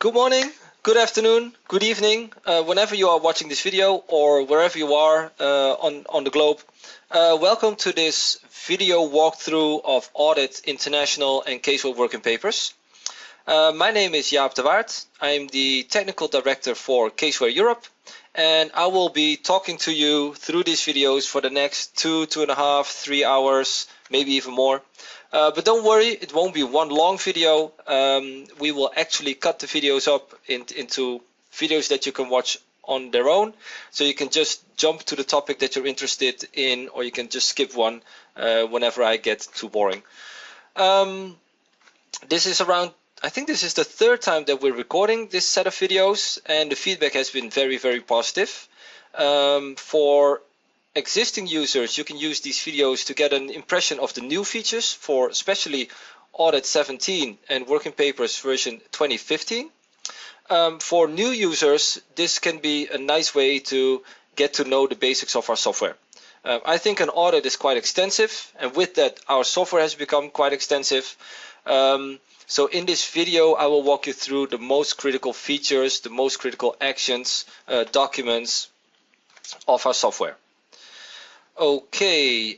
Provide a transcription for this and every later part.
Good morning, good afternoon, good evening, whenever you are watching this video or wherever you are on the globe. Welcome to this video walkthrough of Audit International and Caseware Working Papers. My name is Jaap de Waard. I am the Technical Director for Caseware Europe, and I will be talking to you through these videos for the next 2.5, 3 hours, maybe even more. But don't worry, it won't be one long video. We will actually cut the videos up into videos that you can watch on their own. So you can just jump to the topic that you're interested in, or you can just skip one whenever I get too boring. This is I think this is the third time that we're recording this set of videos, and the feedback has been very, very positive. For existing users, you can use these videos to get an impression of the new features for especially Audit 17 and Working Papers version 2015. For new users, this can be a nice way to get to know the basics of our software. I think an audit is quite extensive, and with that our software has become quite extensive. So in this video I will walk you through the most critical features, the most critical actions, documents of our software. Okay,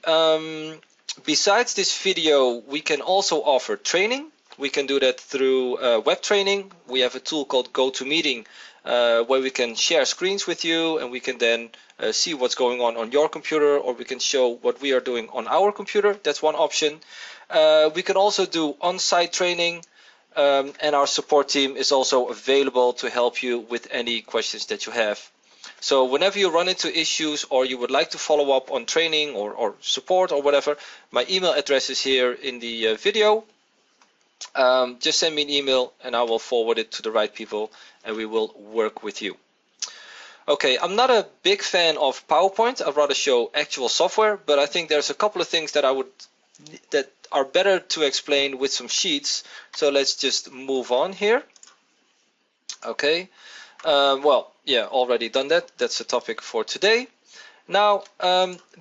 besides this video, we can also offer training. We can do that through web training. We have a tool called GoToMeeting where we can share screens with you, and we can then see what's going on your computer, or we can show what we are doing on our computer. That's one option. We can also do on-site training, and our support team is also available to help you with any questions that you have. So whenever you run into issues or you would like to follow up on training or support or whatever, my email address is here in the video. Just send me an email and I will forward it to the right people, and we will work with you. Okay, I'm not a big fan of PowerPoint. I'd rather show actual software, but I think there's a couple of things that are better to explain with some sheets. So let's just move on here. Okay. Well, yeah, already done that. That's the topic for today. Now,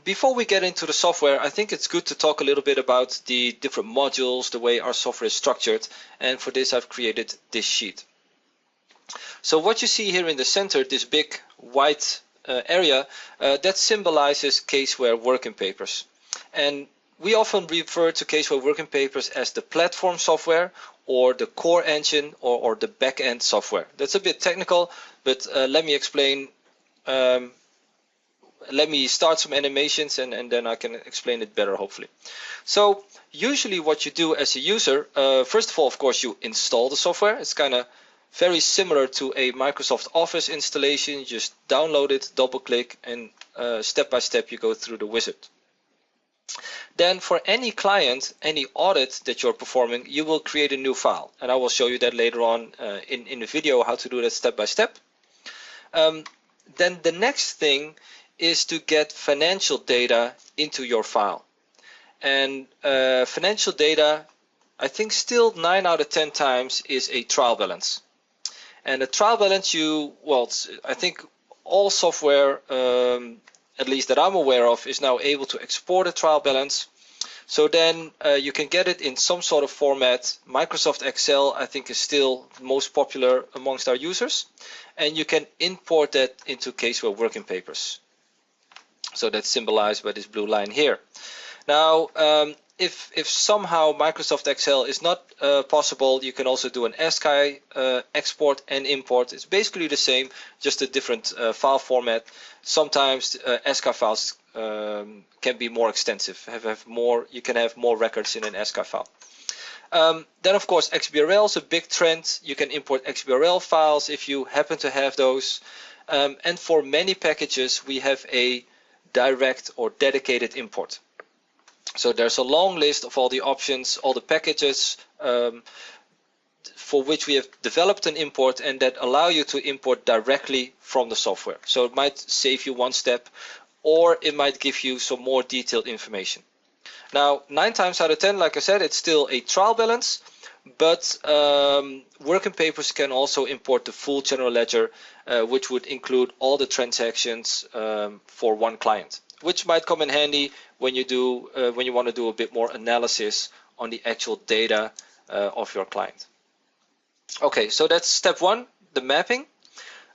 before we get into the software, I think it's good to talk a little bit about the different modules, the way our software is structured. And for this, I've created this sheet. So what you see here in the center, this big white area, that symbolizes Caseware Working Papers. And we often refer to Caseware Working Papers as the platform software, or the core engine, or the back-end software. That's a bit technical, but let me explain. Let me start some animations and then I can explain it better, hopefully. So usually what you do as a user, first of all, of course, you install the software. It's kind of very similar to a Microsoft Office installation. You just download it, double click, and step by step you go through the wizard. Then for any client, any audit that you're performing, you will create a new file. And I will show you that later on in the video, how to do that step by step. Then the next thing is to get financial data into your file. And financial data, I think still 9 out of 10 times is a trial balance. And a trial balance, I think all software, at least that I'm aware of, is now able to export a trial balance. So then you can get it in some sort of format. Microsoft Excel, I think, is still the most popular amongst our users. And you can import that into Caseware Working Papers. So that's symbolized by this blue line here. Now, if somehow Microsoft Excel is not possible, you can also do an ASCII export and import. It's basically the same, just a different file format. Sometimes ASCII files can be more extensive. You can have more records in an ASCII file. Then of course XBRL is a big trend. You can import XBRL files if you happen to have those. And for many packages we have a direct or dedicated import. So there's a long list of all the options, all the packages for which we have developed an import, and that allow you to import directly from the software. So it might save you one step, or it might give you some more detailed information. Now, 9 times out of 10, like I said, it's still a trial balance, but Working Papers can also import the full general ledger, which would include all the transactions for one client, which might come in handy when you want to do a bit more analysis on the actual data of your client. Okay, so that's step one, the mapping.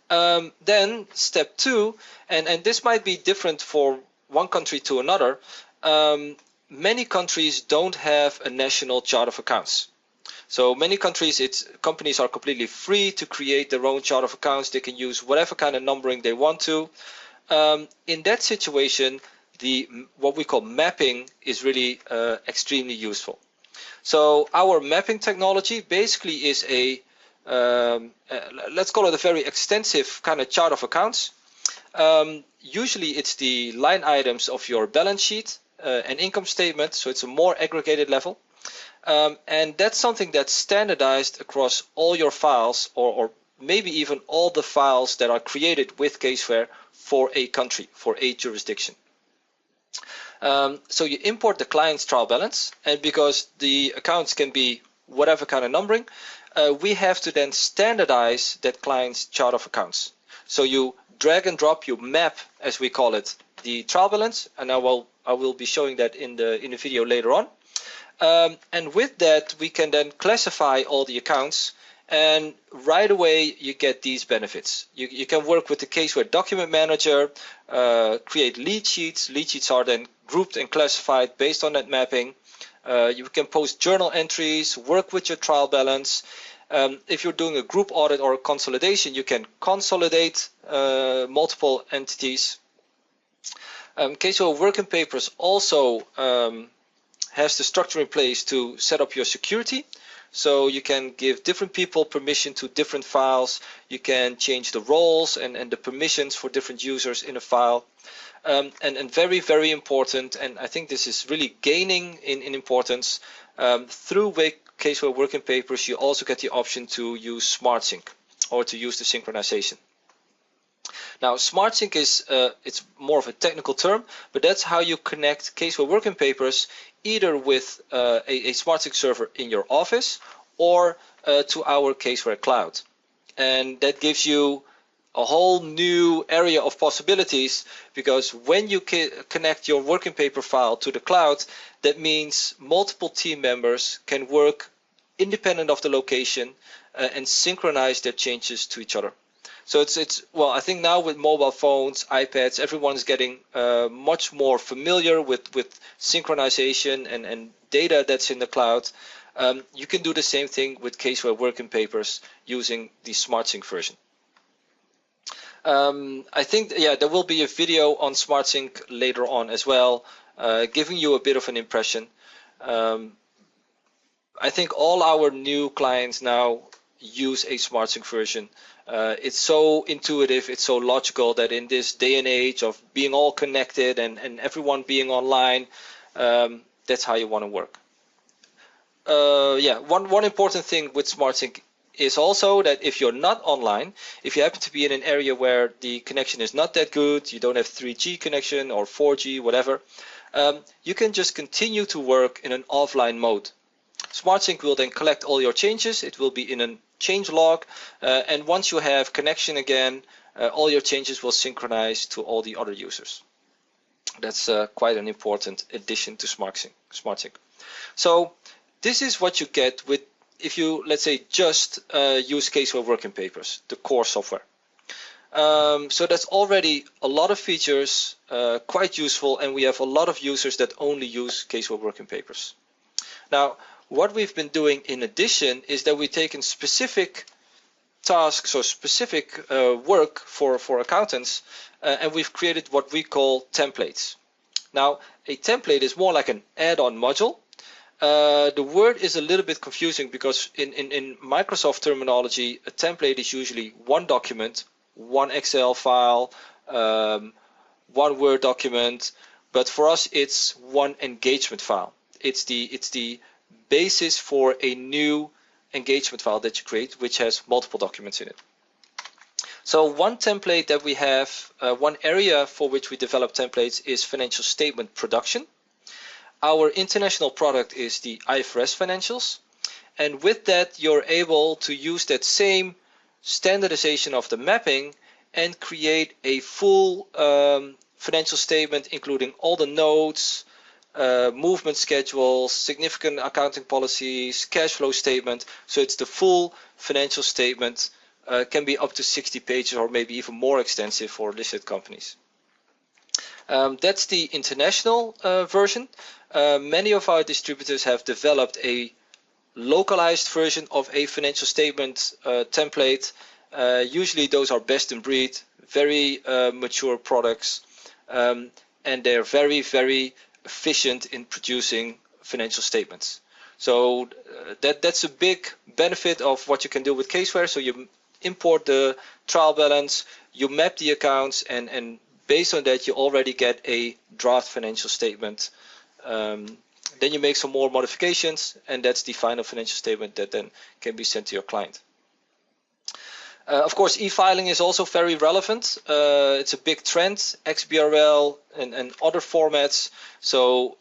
Then step two, and this might be different for one country to another. Many countries don't have a national chart of accounts. So many countries, companies are completely free to create their own chart of accounts. They can use whatever kind of numbering they want to. In that situation, what we call mapping is really extremely useful. So our mapping technology basically is let's call it a very extensive kind of chart of accounts. Usually it's the line items of your balance sheet and income statement, so it's a more aggregated level. And that's something that's standardized across all your files, or maybe even all the files that are created with Caseware for a country, for a jurisdiction. So you import the client's trial balance, and because the accounts can be whatever kind of numbering, we have to then standardize that client's chart of accounts. So you drag and drop, you map, as we call it, the trial balance, and I will be showing that in the video later on. And with that, we can then classify all the accounts, and right away you get these benefits. You can work with the Caseware Document Manager, create lead sheets. Lead sheets are then grouped and classified based on that mapping. You can post journal entries, work with your trial balance. If you're doing a group audit or a consolidation, you can consolidate multiple entities. Caseware Working Papers also has the structure in place to set up your security. So you can give different people permission to different files. You can change the roles and the permissions for different users in a file. And very, very important, and I think this is really gaining in importance, through Caseware Working Papers, you also get the option to use SmartSync or to use the synchronization. Now, SmartSync is it's more of a technical term, but that's how you connect Caseware Working Papers either with a SmartSync server in your office or to our Caseware cloud. And that gives you a whole new area of possibilities, because when you connect your working paper file to the cloud, that means multiple team members can work independent of the location and synchronize their changes to each other. So well, I think now with mobile phones, iPads, everyone's getting much more familiar with synchronization and data that's in the cloud. You can do the same thing with Caseware Working Papers using the SmartSync version. I think, yeah, there will be a video on SmartSync later on as well, giving you a bit of an impression. I think all our new clients now use a SmartSync version. It's so intuitive, it's so logical that in this day and age of being all connected and everyone being online, that's how you want to work. Yeah, one important thing with SmartSync is also that if you're not online, if you happen to be in an area where the connection is not that good, you don't have 3G connection or 4G, whatever, you can just continue to work in an offline mode. SmartSync will then collect all your changes. It will be in a change log, and once you have connection again, all your changes will synchronize to all the other users. That's quite an important addition to SmartSync. So this is what you get with, if you, let's say, just use Caseware Working Papers, the core software. So that's already a lot of features, quite useful, and we have a lot of users that only use Caseware Working Papers. Now, what we've been doing in addition is that we've taken specific tasks or specific work for accountants, and we've created what we call templates. Now, a template is more like an add-on module. The word is a little bit confusing because in Microsoft terminology, a template is usually one document, one Excel file, one Word document, but for us it's one engagement file. It's the basis for a new engagement file that you create, which has multiple documents in it. So one template that we have, one area for which we develop templates is financial statement production. Our international product is the IFRS financials, and with that you're able to use that same standardization of the mapping and create a full financial statement, including all the notes, movement schedules, significant accounting policies, cash flow statement. So it's the full financial statement. Can be up to 60 pages or maybe even more extensive for listed companies. That's the international version. Many of our distributors have developed a localized version of a financial statement template. Usually those are best in breed, very mature products, and they're very, very efficient in producing financial statements. So that's a big benefit of what you can do with Caseware. So you import the trial balance, you map the accounts, and based on that you already get a draft financial statement. Then you make some more modifications, and that's the final financial statement that then can be sent to your client. Of course, e-filing is also very relevant. It's a big trend, XBRL and other formats. So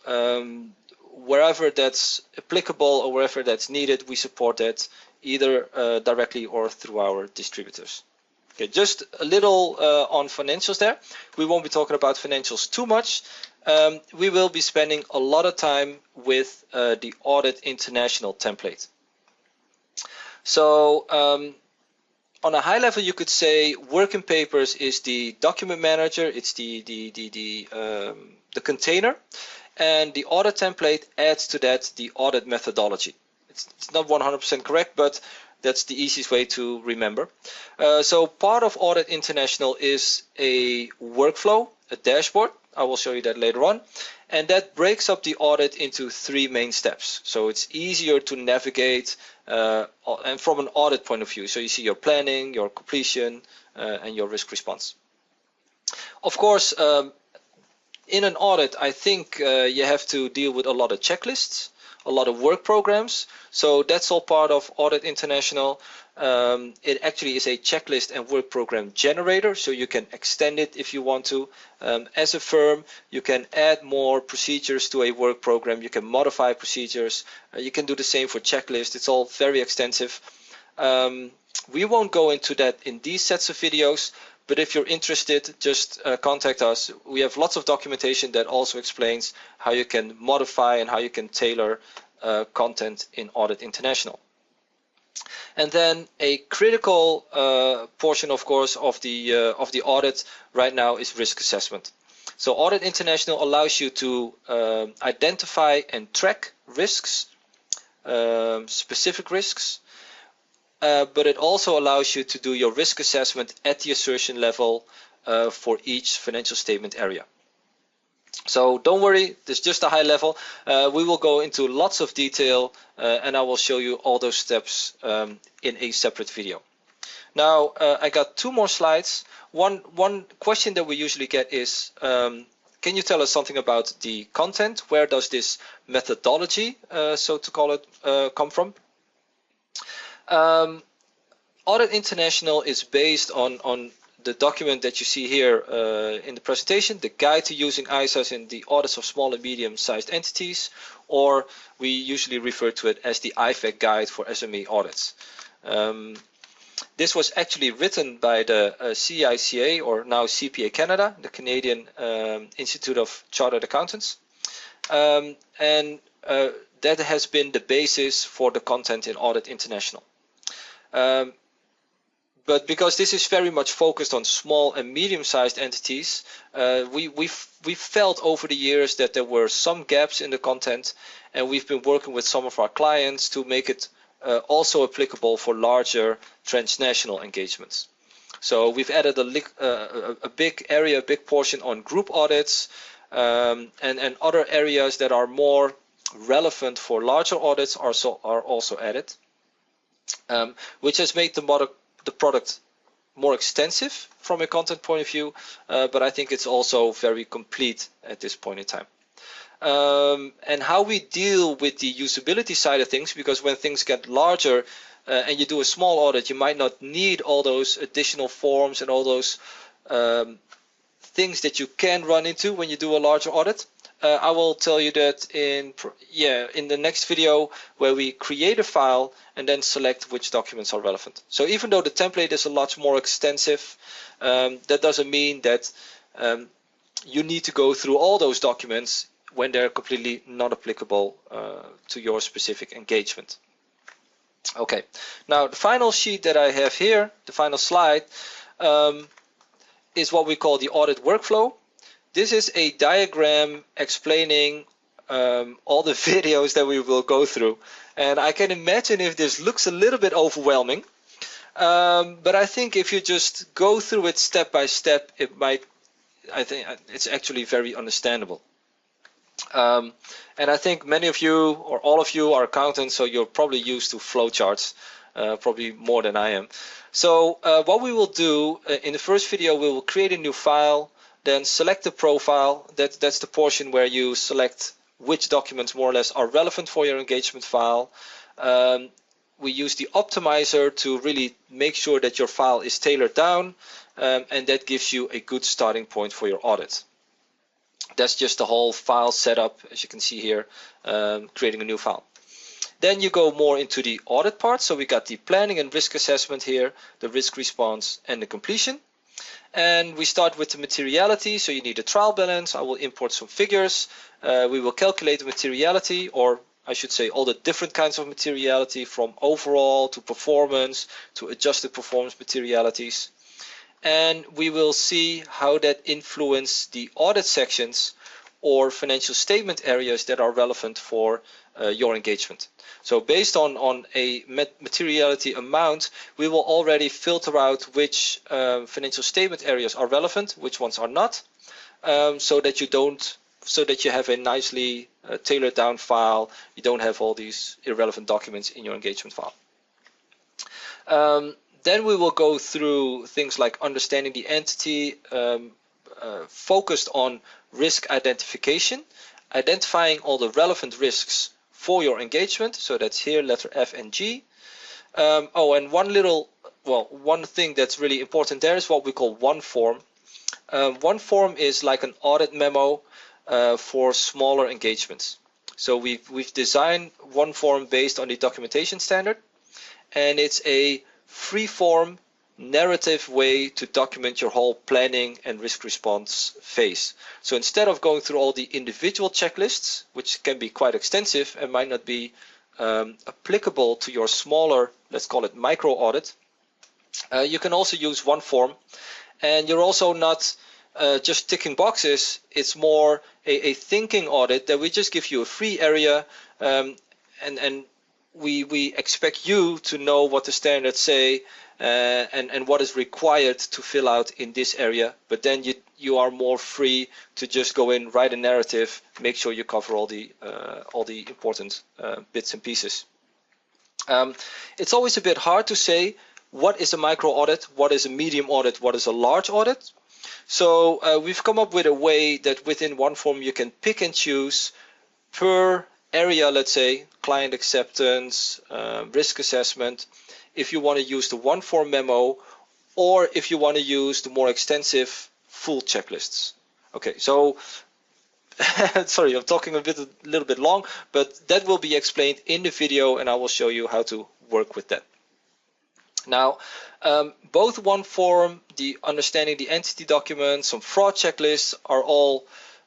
wherever that's applicable or wherever that's needed, we support that either directly or through our distributors. Okay, just a little on financials there. We won't be talking about financials too much. We will be spending a lot of time with the Audit International template. So on a high level, you could say work in papers is the document manager. It's the container, and the audit template adds to that the audit methodology. It's not 100% correct, but that's the easiest way to remember. So part of Audit International is a workflow, a dashboard. I will show you that later on. And that breaks up the audit into 3 main steps. So it's easier to navigate and from an audit point of view. So you see your planning, your completion, and your risk response. Of course, in an audit, I think you have to deal with a lot of checklists, a lot of work programs. So that's all part of Audit International. It actually is a checklist and work program generator, so you can extend it if you want to. As a firm, you can add more procedures to a work program. You can modify procedures. You can do the same for checklists. It's all very extensive. We won't go into that in these sets of videos, but if you're interested, just contact us. We have lots of documentation that also explains how you can modify and how you can tailor content in Audit International. And then a critical portion, of course, of the audit right now is risk assessment. So Audit International allows you to identify and track risks, specific risks, but it also allows you to do your risk assessment at the assertion level for each financial statement area. So don't worry, this is just a high level. We will go into lots of detail and I will show you all those steps in a separate video. Now I got 2 more slides. One question that we usually get is, can you tell us something about the content? Where does this methodology, so to call it, come from? Audit International is based on the document that you see here in the presentation, the guide to using ISAs in the audits of small and medium-sized entities, or we usually refer to it as the IFAC guide for SME audits. This was actually written by the CICA, or now CPA Canada, the Canadian Institute of Chartered Accountants, and that has been the basis for the content in Audit International. But because this is very much focused on small and medium-sized entities, we felt over the years that there were some gaps in the content, and we've been working with some of our clients to make it also applicable for larger transnational engagements. So we've added a big area, a big portion on group audits and other areas that are more relevant for larger audits are also added, which has made the product more extensive from a content point of view, but I think it's also very complete at this point in time. And how we deal with the usability side of things, because when things get larger and you do a small audit, you might not need all those additional forms and all those things that you can run into when you do a larger audit. I will tell you that in the next video, where we create a file and then select which documents are relevant. So even though the template is a lot more extensive, that doesn't mean that you need to go through all those documents. when they're completely not applicable to your specific engagement. Okay, now the final sheet that I have here, the final slide, is what we call the audit workflow. This is a diagram explaining all the videos that we will go through. And I can imagine if this looks a little bit overwhelming, but I think if you just go through it step by step, I think it's actually very understandable. And I think many of you or all of you are accountants, so you're probably used to flowcharts, probably more than I am. So what we will do in the first video, we will create a new file, then select the profile. That's the portion where you select which documents more or less are relevant for your engagement file. We use the optimizer to really make sure that your file is tailored down, and that gives you a good starting point for your audit. That's just the whole file setup, as you can see here, creating a new file. Then you go more into the audit part. So we got the planning and risk assessment here, the risk response and the completion. And we start with the materiality. So you need a trial balance. I will import some figures. We will calculate the materiality, or I should say all the different kinds of materiality, from overall to performance to adjusted performance materialities. And we will see how that influences the audit sections or financial statement areas that are relevant for your engagement. So based on a materiality amount, we will already filter out which financial statement areas are relevant, which ones are not, so that you have a nicely tailored down file. You don't have all these irrelevant documents in your engagement file. Then we will go through things like understanding the entity, focused on risk identification, identifying all the relevant risks for your engagement. So that's here, letter F and G. And one thing that's really important there is what we call one form. One form is like an audit memo for smaller engagements. So we've designed one form based on the documentation standard, and it's a free-form narrative way to document your whole planning and risk response phase. So instead of going through all the individual checklists, which can be quite extensive and might not be applicable to your smaller, let's call it micro audit, you can also use one form. And you're also not just ticking boxes. It's more a thinking audit that we just give you a free area, and we expect you to know what the standards say and what is required to fill out in this area. But then you are more free to just go in, write a narrative, make sure you cover all the important bits and pieces. It's always a bit hard to say what is a micro audit, what is a medium audit, what is a large audit. So we've come up with a way that within one form you can pick and choose per area, let's say client acceptance, risk assessment, if you want to use the one form memo, or if you want to use the more extensive full checklists. Okay, so sorry, I'm talking a little bit long, but that will be explained in the video, and I will show you how to work with that. Now, both one form, the understanding the entity document, some fraud checklists are all,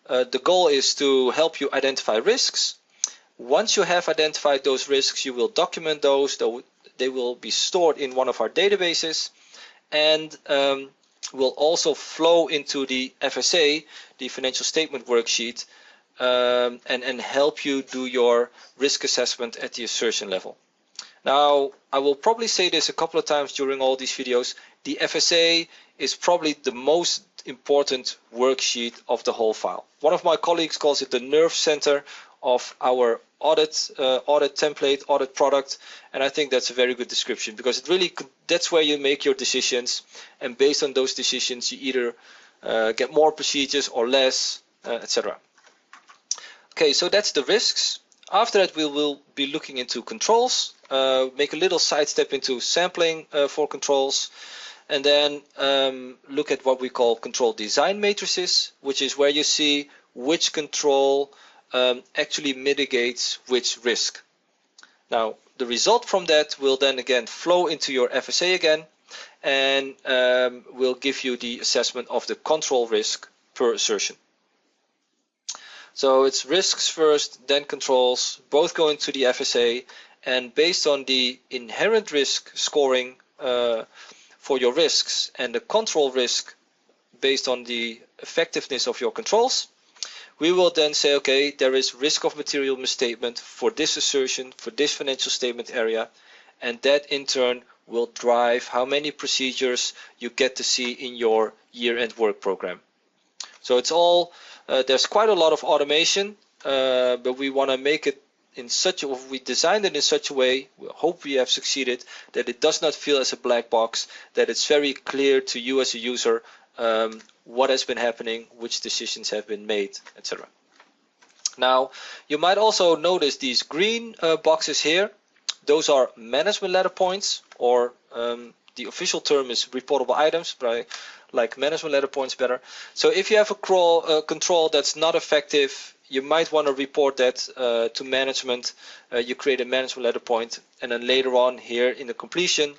the goal is to help you identify risks. Once you have identified those risks, you will document those. They will be stored in one of our databases, and will also flow into the FSA, the financial statement worksheet, and help you do your risk assessment at the assertion level. Now, I will probably say this a couple of times during all these videos. The FSA is probably the most important worksheet of the whole file. One of my colleagues calls it the nerve center of our audit template, audit product, and I think that's a very good description, because it really that's where you make your decisions, and based on those decisions you either get more procedures or less, etc. Okay, so that's the risks. After that, we will be looking into controls, make a little sidestep into sampling for controls, and then look at what we call control design matrices, which is where you see which control actually mitigates which risk. Now, the result from that will then again flow into your FSA again, and will give you the assessment of the control risk per assertion. So it's risks first, then controls, both going to the FSA, and based on the inherent risk scoring for your risks and the control risk based on the effectiveness of your controls, we will then say, okay, there is risk of material misstatement for this assertion, for this financial statement area, and that in turn will drive how many procedures you get to see in your year-end work program. So it's all, there's quite a lot of automation, but we want to make it in such a, we designed it in such a way, we hope we have succeeded, that it does not feel as a black box, that it's very clear to you as a user what has been happening, which decisions have been made, etc. Now, you might also notice these green boxes here. Those are management letter points, or the official term is reportable items, but I like management letter points better. So if you have a control that's not effective, you might want to report that to management. You create a management letter point, and then later on here in the completion,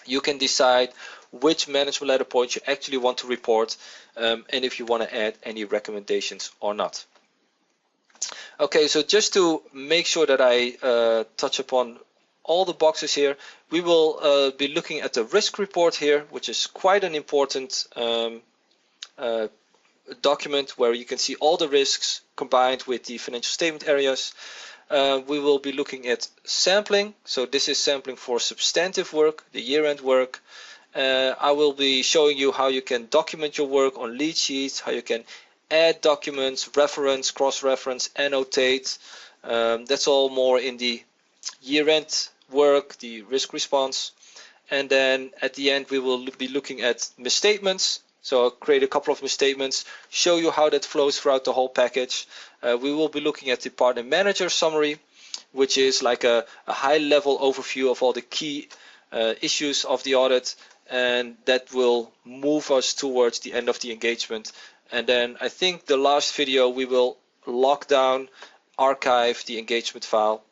you can decide which management letter points you actually want to report, and if you want to add any recommendations or not. Okay, so just to make sure that I touch upon all the boxes here, we will be looking at the risk report here, which is quite an important document where you can see all the risks combined with the financial statement areas. We will be looking at sampling. So this is sampling for substantive work, the year-end work. I will be showing you how you can document your work on lead sheets, how you can add documents, reference, cross-reference, annotate. That's all more in the year-end work, the risk response. And then at the end, we will be looking at misstatements. So I'll create a couple of misstatements, show you how that flows throughout the whole package. We will be looking at the partner manager summary, which is like a high-level overview of all the key issues of the audit, and that will move us towards the end of the engagement. And then I think the last video we will lock down, archive the engagement file,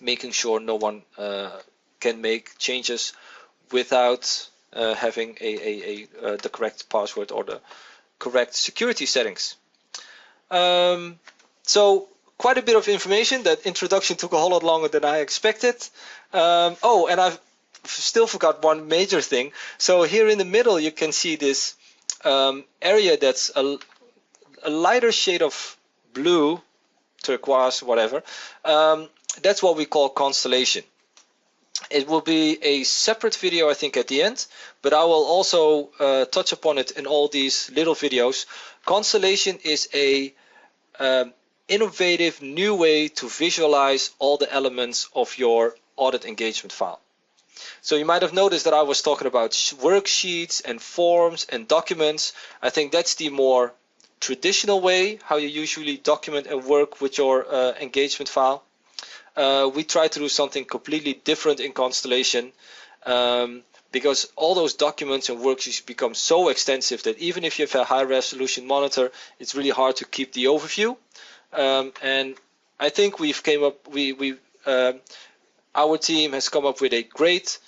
making sure no one can make changes without having the correct password or the correct security settings. So quite a bit of information. That introduction took a whole lot longer than I expected. Oh, and I've still forgot one major thing. So here in the middle you can see this area that's a lighter shade of blue, turquoise, whatever. That's what we call Constellation. It will be a separate video, I think, at the end, but I will also touch upon it in all these little videos. Constellation is a innovative new way to visualize all the elements of your audit engagement file. So you might have noticed that I was talking about worksheets and forms and documents. I think that's the more traditional way how you usually document and work with your engagement file. We try to do something completely different in Constellation because all those documents and worksheets become so extensive that even if you have a high resolution monitor, it's really hard to keep the overview. And I think we've came up, our team has come up with a great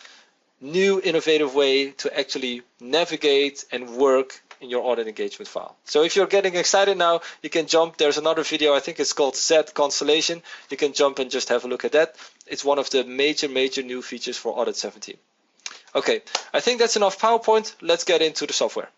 new innovative way to actually navigate and work in your audit engagement file. So if you're getting excited now, you can jump. There's another video, I think it's called Z Constellation. You can jump and just have a look at that. It's one of the major new features for Audit 17. Okay, I think that's enough PowerPoint. Let's get into the software.